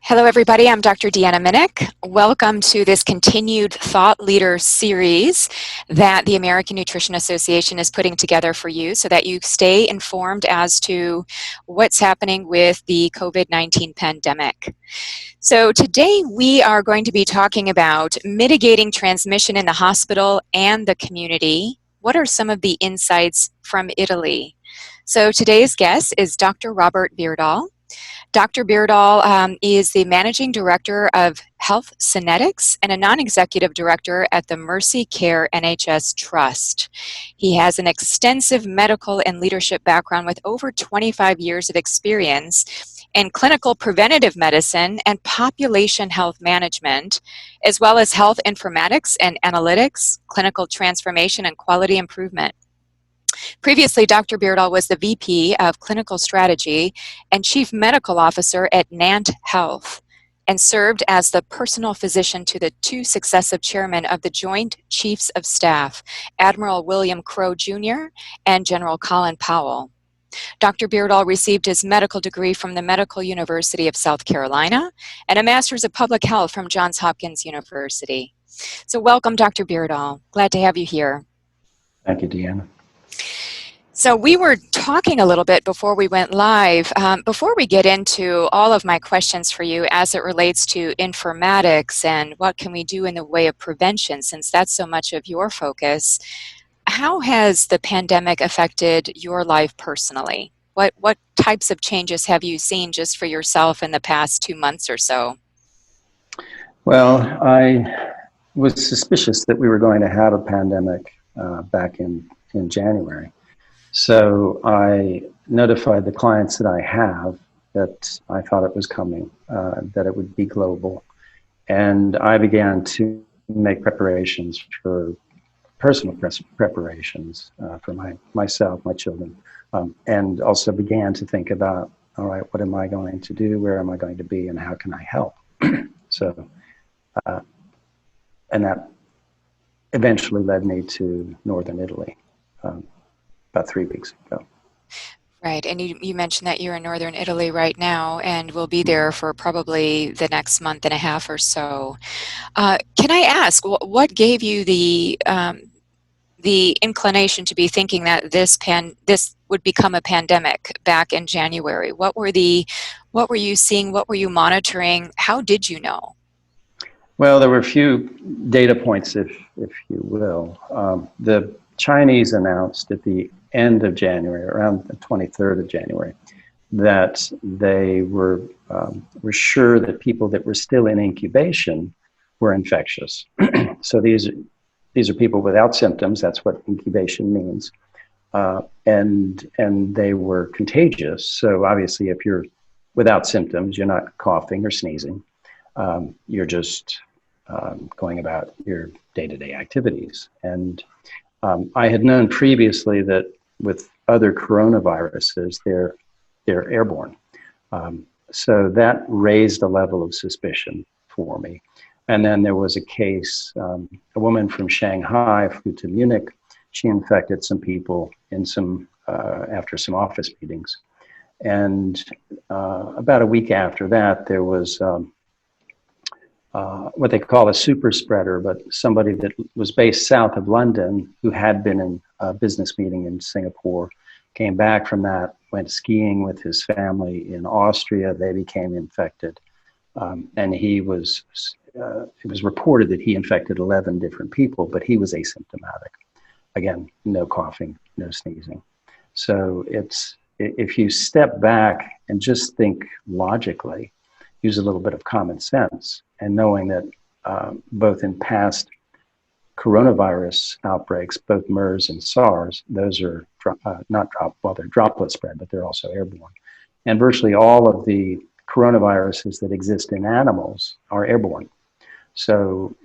Hello, everybody. I'm Dr. Deanna Minich. Welcome to this continued Thought Leader series that the American Nutrition Association is putting together for you so that you stay informed as to what's happening with the COVID-19 pandemic. So today we are going to be talking about mitigating transmission in the hospital and the community. What are some of the insights from Italy? So today's guest is Dr. Robert Verdahl. Dr. Beardall is the Managing Director of Health Synetics and a non-executive director at the Mercy Care NHS Trust. He has an extensive medical and leadership background with over 25 years of experience in clinical preventative medicine and population health management, as well as health informatics and analytics, clinical transformation, and quality improvement. Previously, Dr. Beardall was the VP of Clinical Strategy and Chief Medical Officer at Nant Health and served as the personal physician to the two successive chairmen of the Joint Chiefs of Staff, Admiral William Crowe Jr. and General Colin Powell. Dr. Beardall received his medical degree from the Medical University of South Carolina and a Master's of Public Health from Johns Hopkins University. So welcome, Dr. Beardall. Glad to have you here. Thank you, Deanna. So we were talking a little bit before we went live. Before we get into all of my questions for you as it relates to informatics and what can we do in the way of prevention, since that's so much of your focus, how has the pandemic affected your life personally? What types of changes have you seen just for yourself in the past 2 months or so? Well, I was suspicious that we were going to have a pandemic back in January. So I notified the clients that I have that I thought it was coming, that it would be global. And I began to make preparations for personal preparations for myself, my children, and also began to think about, all right, what am I going to do? Where am I going to be? And how can I help? So, and that eventually led me to Northern Italy. About 3 weeks ago. Right, and you mentioned that you're in Northern Italy right now and will be there for probably the next month and a half or so. Can I ask, what gave you the inclination to be thinking that this would become a pandemic back in January? What were you seeing? What were you monitoring? How did you know? Well, there were a few data points, if you will. The Chinese announced at the end of January, around the 23rd of January, that they were sure that people that were still in incubation were infectious. So these are people without symptoms. That's what incubation means, and they were contagious. So obviously, if you're without symptoms, you're not coughing or sneezing. You're just going about your day-to-day activities. And I had known previously that with other coronaviruses, they're airborne. So that raised a level of suspicion for me. And then there was a case, a woman from Shanghai flew to Munich. She infected some people in after some office meetings. And about a week after that, there was what they call a super spreader, but somebody that was based south of London who had been in a business meeting in Singapore, came back from that, went skiing with his family in Austria. They became infected. And it was reported that he infected 11 different people, but he was asymptomatic. Again, no coughing, no sneezing. So if you step back and just think logically, use a little bit of common sense, and knowing that both in past coronavirus outbreaks, both MERS and SARS, those are they're droplet spread, but they're also airborne. And virtually all of the coronaviruses that exist in animals are airborne. So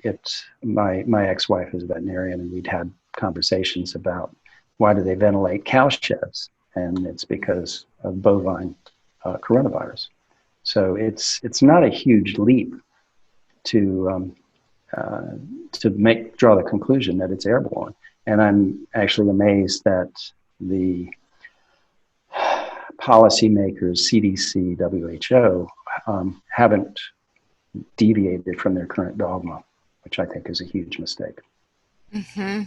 my ex-wife is a veterinarian, and we'd had conversations about why do they ventilate cow sheds, and it's because of bovine coronavirus. So it's not a huge leap to draw the conclusion that it's airborne. And I'm actually amazed that the policymakers, CDC, WHO, haven't deviated from their current dogma, which I think is a huge mistake. Mm-hmm.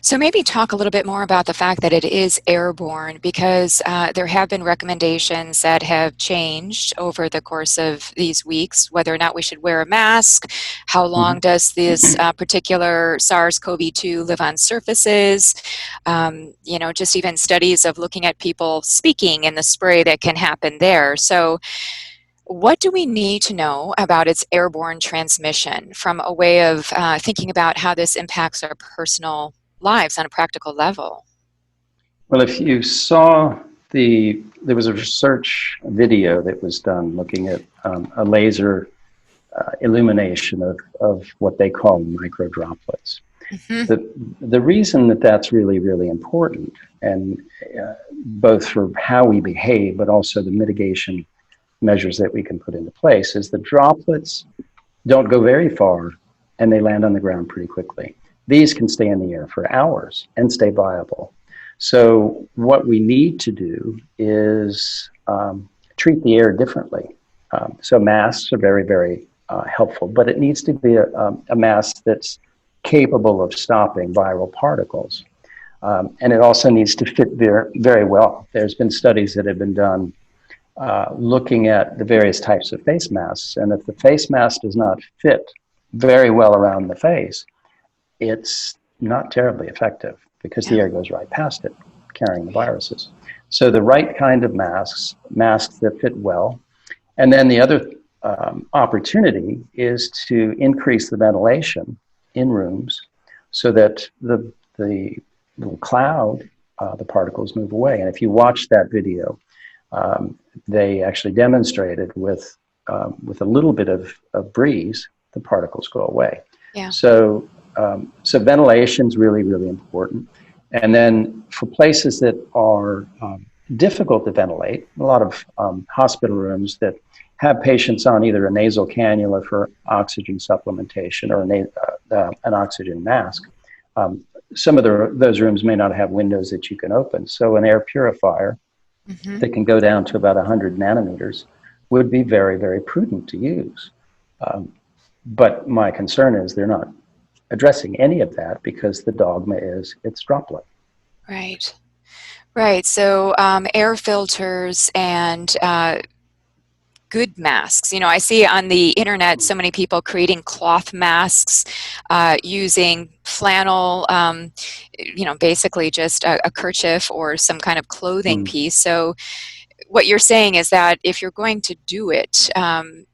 So maybe talk a little bit more about the fact that it is airborne, because there have been recommendations that have changed over the course of these weeks, whether or not we should wear a mask, how long does this particular SARS-CoV-2 live on surfaces, just even studies of looking at people speaking and the spray that can happen there. So what do we need to know about its airborne transmission from a way of thinking about how this impacts our personal lives on a practical level? Well, if you saw there was a research video that was done looking at a laser illumination of what they call microdroplets. The reason that that's really, really important, and both for how we behave, but also the mitigation measures that we can put into place, is the droplets don't go very far and they land on the ground pretty quickly. These can stay in the air for hours and stay viable. So what we need to do is treat the air differently. So masks are very, very helpful, but it needs to be a mask that's capable of stopping viral particles. And it also needs to fit very, very well. There's been studies that have been done looking at the various types of face masks. And if the face mask does not fit very well around the face, it's not terribly effective because the air goes right past it, carrying the viruses. So the right kind of masks that fit well. And then the other opportunity is to increase the ventilation in rooms so that the little cloud, the particles move away. And if you watch that video, they actually demonstrated with a little bit of breeze, the particles go away. Yeah. So ventilation is really, really important. And then for places that are difficult to ventilate, a lot of hospital rooms that have patients on either a nasal cannula for oxygen supplementation or an oxygen mask, some of those rooms may not have windows that you can open. So an air purifier that can go down to about 100 nanometers would be very, very prudent to use. But my concern is they're not addressing any of that because the dogma is it's droplet. Right. Right. So air filters and good masks. I see on the internet so many people creating cloth masks using flannel, basically just a kerchief or some kind of clothing piece. So what you're saying is that if you're going to do it,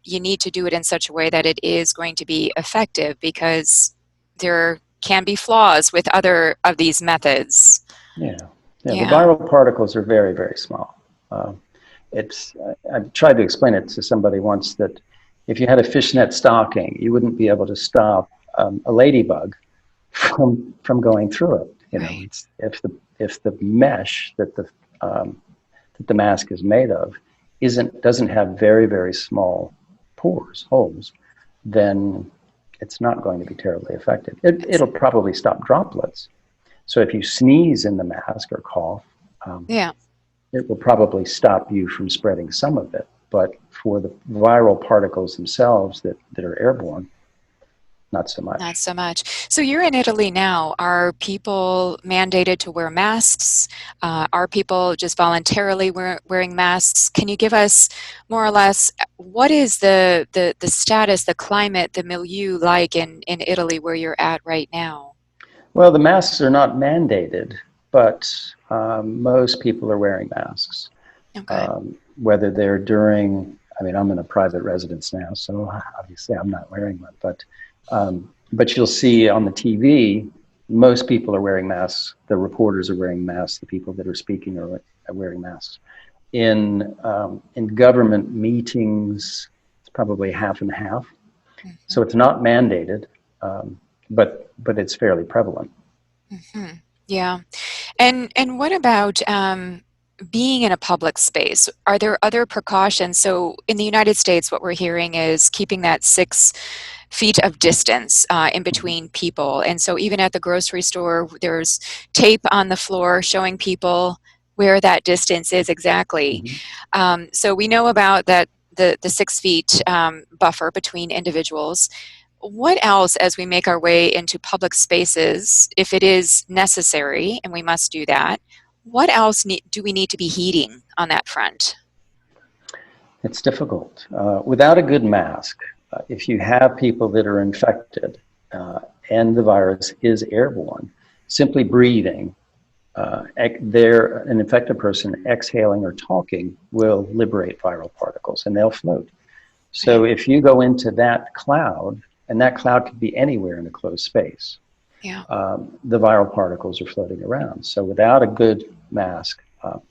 you need to do it in such a way that it is going to be effective, because there can be flaws with other of these methods. Yeah. The viral particles are very, very small. I've tried to explain it to somebody once that if you had a fishnet stocking, you wouldn't be able to stop a ladybug from going through it. Right. If the mesh that the mask is made of doesn't have very, very small holes, then it's not going to be terribly effective. It'll probably stop droplets. So if you sneeze in the mask or cough, it will probably stop you from spreading some of it. But for the viral particles themselves that are airborne, not so much. Not so much. So you're in Italy now. Are people mandated to wear masks? Are people just voluntarily wearing masks? Can you give us more or less what is the status, the climate, the milieu like in Italy where you're at right now? Well, the masks are not mandated, but most people are wearing masks. Okay. Whether they're I'm in a private residence now, so obviously I'm not wearing one, but you'll see on the TV, most people are wearing masks. The reporters are wearing masks. The people that are speaking are wearing masks. In government meetings, it's probably half and half. So it's not mandated, but it's fairly prevalent. Yeah. And what about being in a public space? Are there other precautions? So in the United States, what we're hearing is keeping that 6 feet of distance in between people. And so even at the grocery store, there's tape on the floor showing people where that distance is exactly. So we know about that the 6 feet buffer between individuals. What else, as we make our way into public spaces, if it is necessary, and we must do that, what else do we need to be heeding on that front? It's difficult. Without a good mask, if you have people that are infected and the virus is airborne, simply breathing, an infected person exhaling or talking will liberate viral particles and they'll float. So if you go into that cloud, and that cloud could be anywhere in a closed space, the viral particles are floating around. So without a good mask,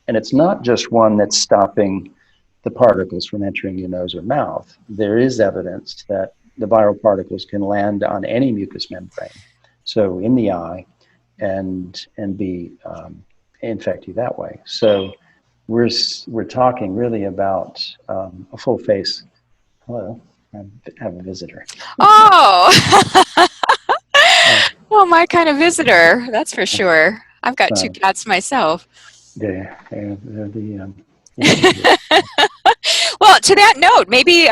and it's not just one that's stopping the particles from entering your nose or mouth, there is evidence that the viral particles can land on any mucous membrane, so in the eye, and be infect you that way. So we're talking really about a full face. Hello, I have a visitor. Oh, well, my kind of visitor, that's for sure. I've got 2 cats myself. They're the Well, to that note, maybe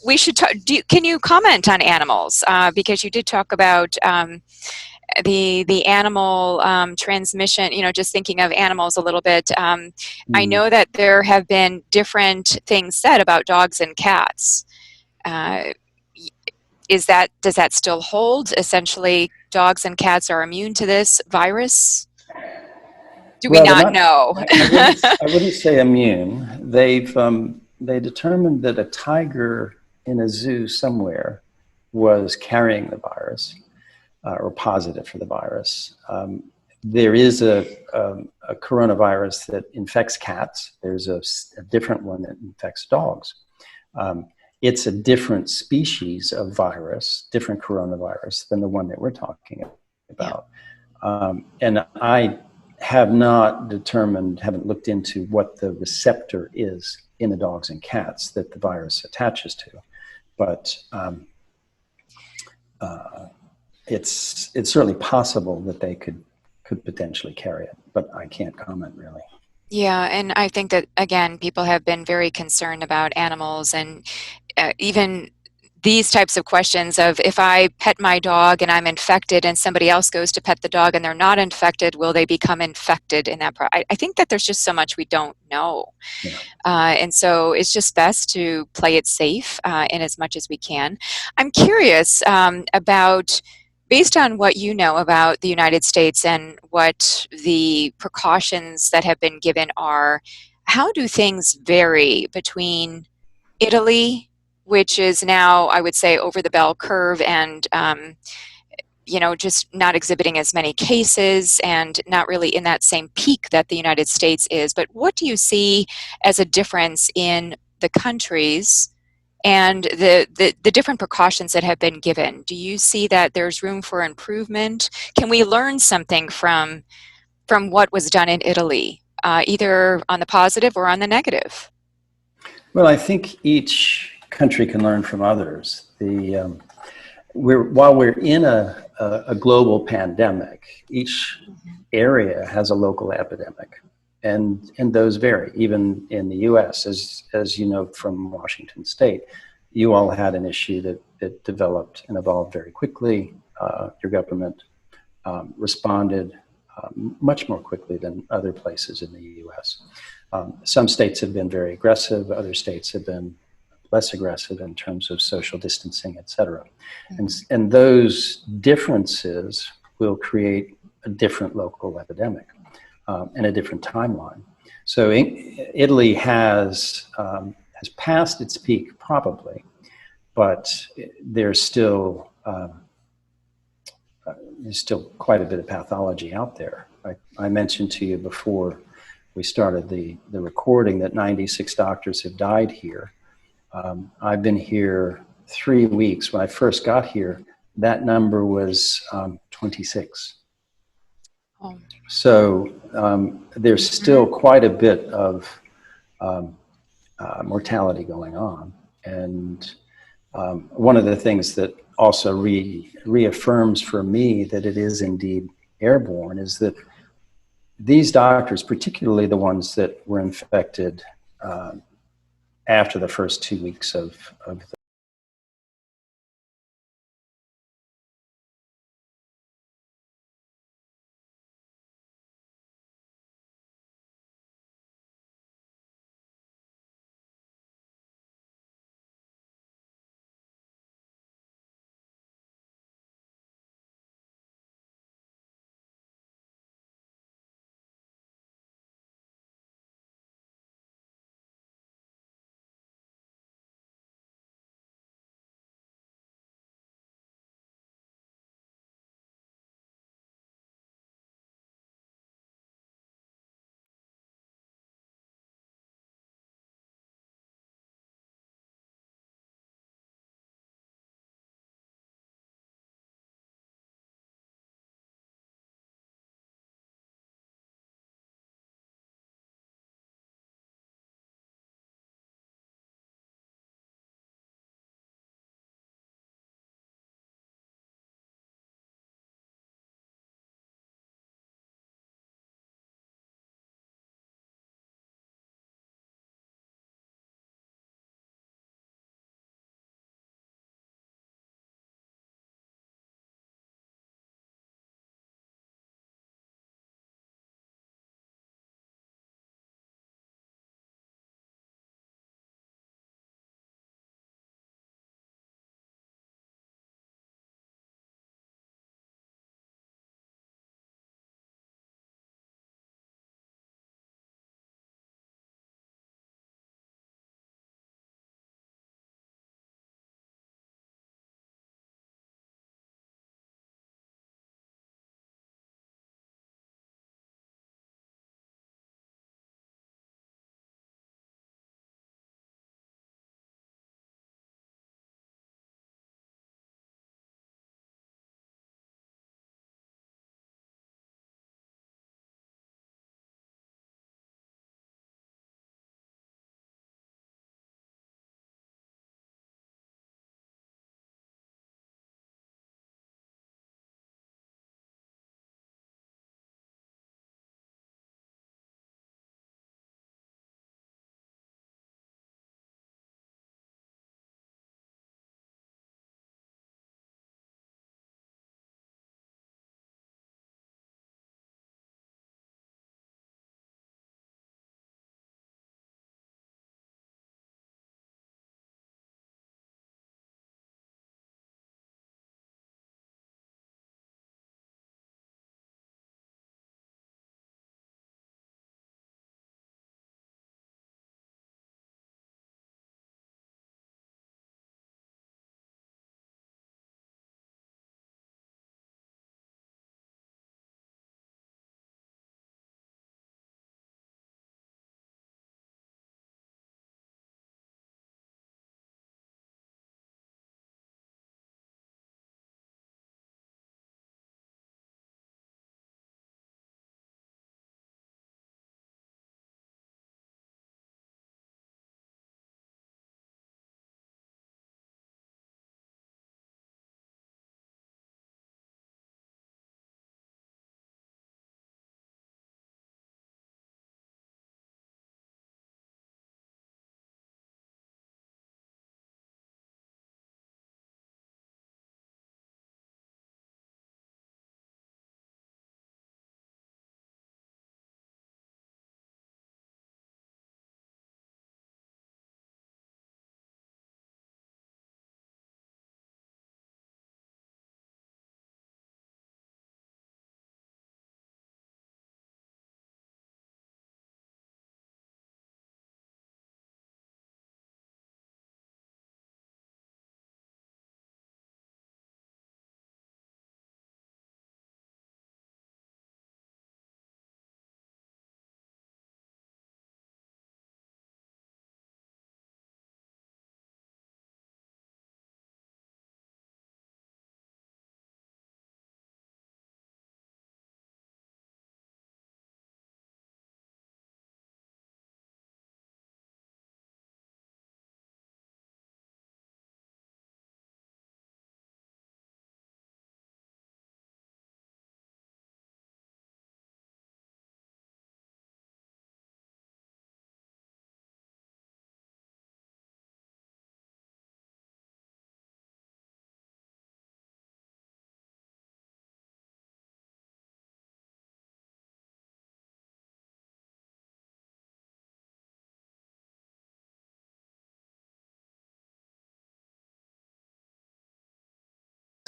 we should talk. Can you comment on animals? Because you did talk about the animal transmission, just thinking of animals a little bit. I know that there have been different things said about dogs and cats. Does that still hold? Essentially, dogs and cats are immune to this virus? Do we not know? I wouldn't say immune. They determined that a tiger in a zoo somewhere was carrying the virus or positive for the virus. There is a coronavirus that infects cats. There's a different one that infects dogs. It's a different species of virus, different coronavirus than the one that we're talking about. And I have not haven't looked into what the receptor is in the dogs and cats that the virus attaches to, but it's certainly possible that they could potentially carry it, but I can't comment really. Yeah, and I think that, again, people have been very concerned about animals, and even these types of questions of, if I pet my dog and I'm infected and somebody else goes to pet the dog and they're not infected, will they become infected in that I think that there's just so much we don't know. Yeah. And so it's just best to play it safe in as much as we can. I'm curious about, based on what you know about the United States and what the precautions that have been given are, how do things vary between Italy, which is now, I would say, over the bell curve and, just not exhibiting as many cases and not really in that same peak that the United States is. But what do you see as a difference in the countries and the different precautions that have been given? Do you see that there's room for improvement? Can we learn something from what was done in Italy, either on the positive or on the negative? Well, I think each country can learn from others. While we're in a global pandemic, each area has a local epidemic, and those vary. Even in the U.S., as you know from Washington State, you all had an issue that developed and evolved very quickly. Your government responded much more quickly than other places in the U.S. Some states have been very aggressive. Other states have been less aggressive in terms of social distancing, et cetera. And those differences will create a different local epidemic and a different timeline. So Italy has passed its peak probably, but there's still quite a bit of pathology out there. I mentioned to you before we started the recording that 96 doctors have died here. I've been here 3 weeks. When I first got here, that number was 26. Oh. So there's still quite a bit of mortality going on. And one of the things that also reaffirms for me that it is indeed airborne is that these doctors, particularly the ones that were infected after the first 2 weeks of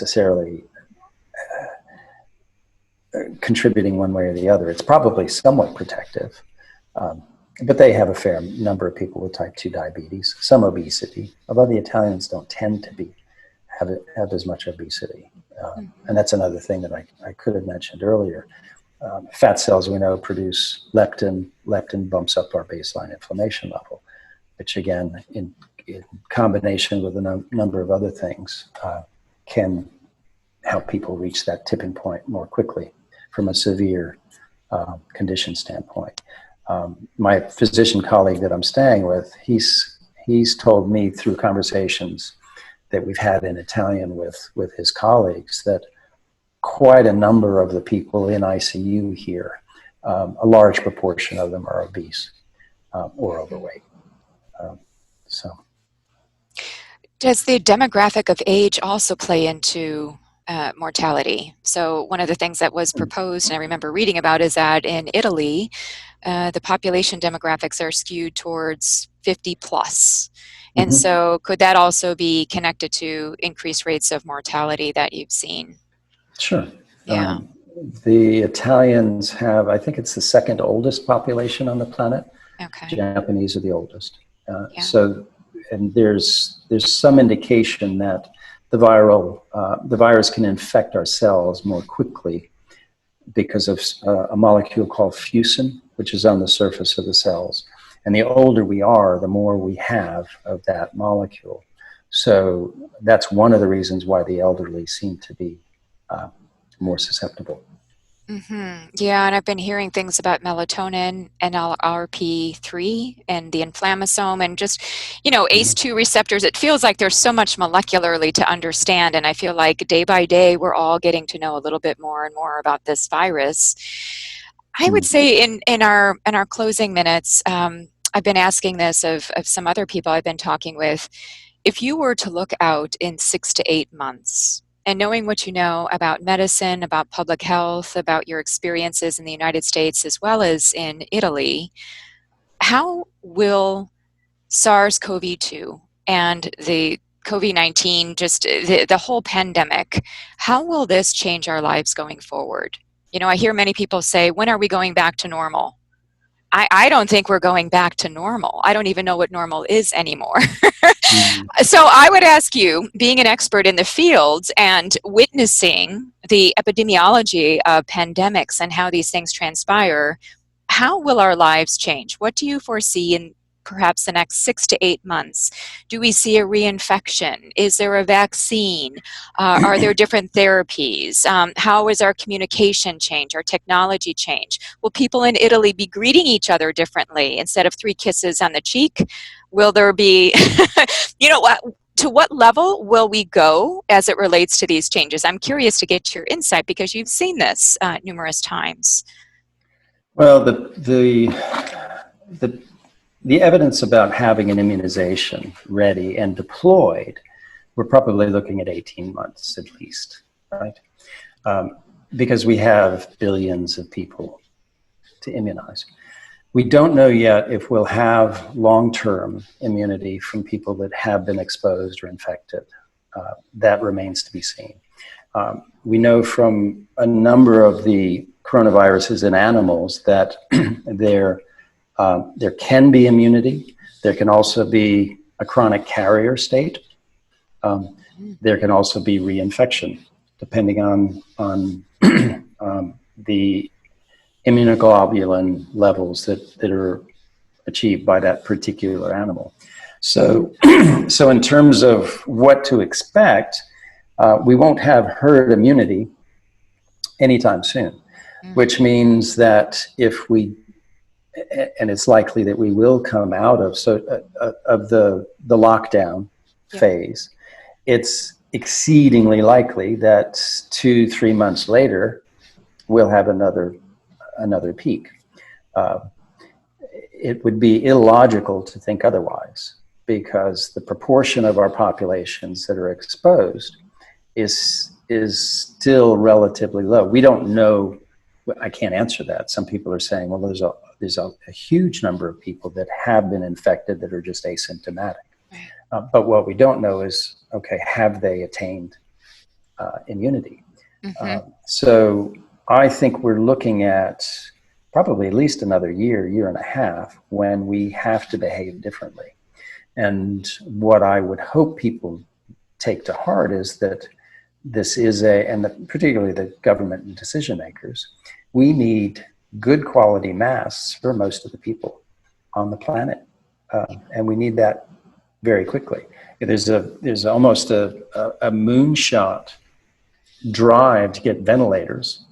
necessarily contributing one way or the other. It's probably somewhat protective, but they have a fair number of people with type 2 diabetes, some obesity, although the Italians don't tend to have as much obesity. And that's another thing that I could have mentioned earlier. Fat cells, we know, produce leptin. Leptin bumps up our baseline inflammation level, which again, in combination with a number of other things, can help people reach that tipping point more quickly from a severe condition standpoint. My physician colleague that I'm staying with, he's told me through conversations that we've had in Italian with his colleagues that quite a number of the people in ICU here, a large proportion of them are obese or overweight. Does the demographic of age also play into mortality? So one of the things that was proposed, and I remember reading about, is that in Italy, the population demographics are skewed towards 50 plus. And so could that also be connected to increased rates of mortality that you've seen? Sure. Yeah. The Italians have, I think it's the second oldest population on the planet. Okay. Japanese are the oldest. So, and there's some indication that the virus can infect our cells more quickly because of a molecule called fusin, which is on the surface of the cells. And the older we are, the more we have of that molecule. So that's one of the reasons why the elderly seem to be more susceptible. Yeah, and I've been hearing things about melatonin, NLRP3, and the inflammasome, and just, ACE2 receptors. It feels like there's so much molecularly to understand, and I feel like day by day we're all getting to know a little bit more and more about this virus. I would say in our closing minutes, I've been asking this of some other people I've been talking with. If you were to look out in 6 to 8 months, and knowing what you know about medicine, about public health, about your experiences in the United States as well as in Italy, how will SARS-CoV-2 and the COVID-19, just the whole pandemic, how will this change our lives going forward? I hear many people say, when are we going back to normal? I don't think we're going back to normal. I don't even know what normal is anymore. So I would ask you, being an expert in the field and witnessing the epidemiology of pandemics and how these things transpire, how will our lives change? What do you foresee in perhaps the next 6 to 8 months? Do we see a reinfection? Is there a vaccine? Are there different therapies? How is our communication change, our technology change? Will people in Italy be greeting each other differently? Instead of 3 kisses on the cheek, will there be, to what level will we go as it relates to these changes? I'm curious to get your insight because you've seen this numerous times. Well, the evidence about having an immunization ready and deployed, we're probably looking at 18 months at least, right? Because we have billions of people to immunize. We don't know yet if we'll have long-term immunity from people that have been exposed or infected. That remains to be seen. We know from a number of the coronaviruses in animals that there can be immunity. There can also be a chronic carrier state. There can also be reinfection, depending on the immunoglobulin levels that are achieved by that particular animal. So in terms of what to expect, we won't have herd immunity anytime soon, which means that if we, and it's likely that we will come out of the lockdown phase, it's exceedingly likely that 2-3 months later we'll have another peak. It would be illogical to think otherwise, because the proportion of our populations that are exposed is still relatively low. We don't know. I can't answer that. Some people are saying, well, there's a huge number of people that have been infected that are just asymptomatic. But what we don't know is, okay, have they attained immunity. Mm-hmm. So I think we're looking at probably at least another year and a half when we have to behave differently. And what I would hope people take to heart is that this is particularly the government and decision makers, we need good quality masks for most of the people on the planet. And we need that very quickly. There's almost a moonshot drive to get ventilators,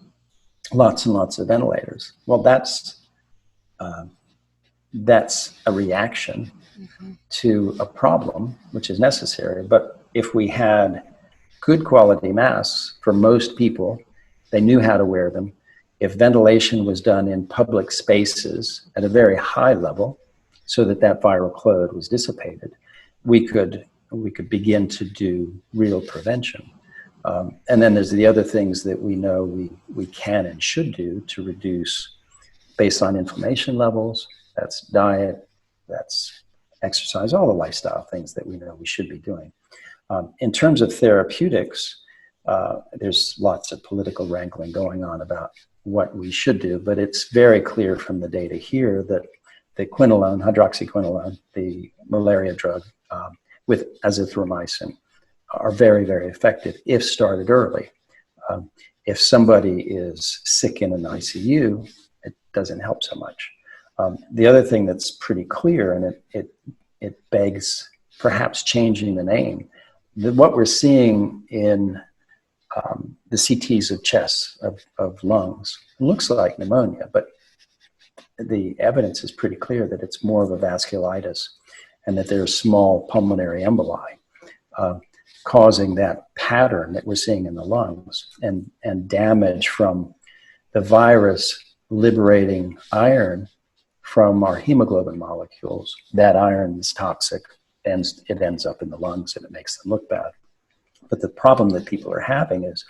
lots and lots of ventilators. Well, that's a reaction to a problem, which is necessary. But if we had good quality masks for most people, they knew how to wear them. If ventilation was done in public spaces at a very high level so that viral load was dissipated, we could begin to do real prevention. And then there's the other things that we know we can and should do to reduce baseline inflammation levels. That's diet, that's exercise, all the lifestyle things that we know we should be doing. In terms of therapeutics, there's lots of political wrangling going on about what we should do, but it's very clear from the data here that the quinolone, hydroxyquinolone, the malaria drug, with azithromycin, are very, very effective if started early. If somebody is sick in an ICU, it doesn't help so much. The other thing that's pretty clear, and it begs perhaps changing the name, what we're seeing in the CTs of chest, of lungs, looks like pneumonia, but the evidence is pretty clear that it's more of a vasculitis and that there are small pulmonary emboli causing that pattern that we're seeing in the lungs, and damage from the virus liberating iron from our hemoglobin molecules. That iron is toxic, and it ends up in the lungs and it makes them look bad. But the problem that people are having is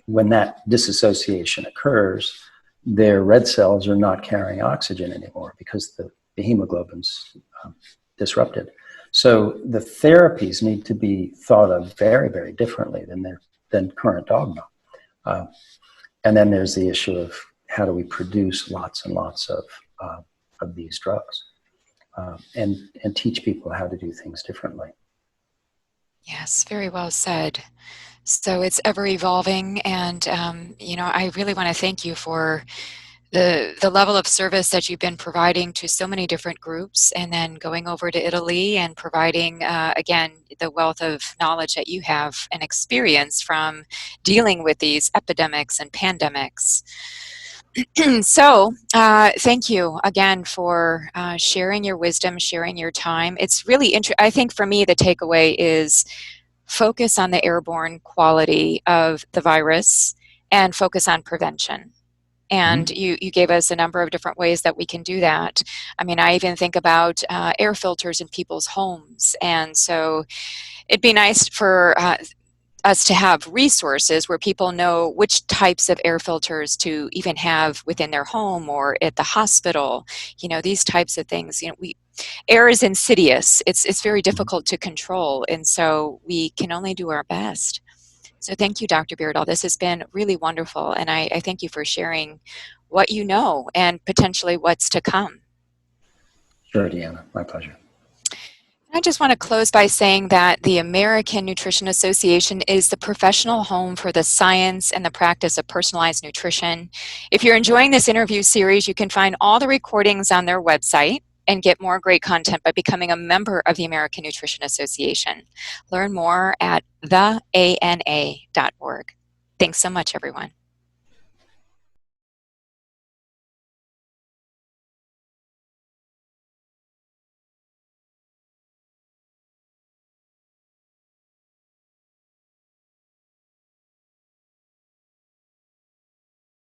when that disassociation occurs, their red cells are not carrying oxygen anymore because the hemoglobin's disrupted. So the therapies need to be thought of very, very differently than current dogma. And then there's the issue of how do we produce lots and lots of these drugs, and teach people how to do things differently. Yes, very well said. So it's ever evolving, and I really want to thank you for the level of service that you've been providing to so many different groups, and then going over to Italy and providing, again, the wealth of knowledge that you have and experience from dealing with these epidemics and pandemics. So thank you again for sharing your wisdom, sharing your time. It's really I think for me, the takeaway is focus on the airborne quality of the virus and focus on prevention. And you gave us a number of different ways that we can do that. I mean, I even think about air filters in people's homes. And so it'd be nice for us to have resources where people know which types of air filters to even have within their home or at the hospital. These types of things. Air is insidious. It's very difficult to control. And so we can only do our best. So thank you, Dr. Beardall. This has been really wonderful, and I thank you for sharing what you know and potentially what's to come. Sure, Deanna. My pleasure. I just want to close by saying that the American Nutrition Association is the professional home for the science and the practice of personalized nutrition. If you're enjoying this interview series, you can find all the recordings on their website and get more great content by becoming a member of the American Nutrition Association. Learn more at theana.org. Thanks so much, everyone.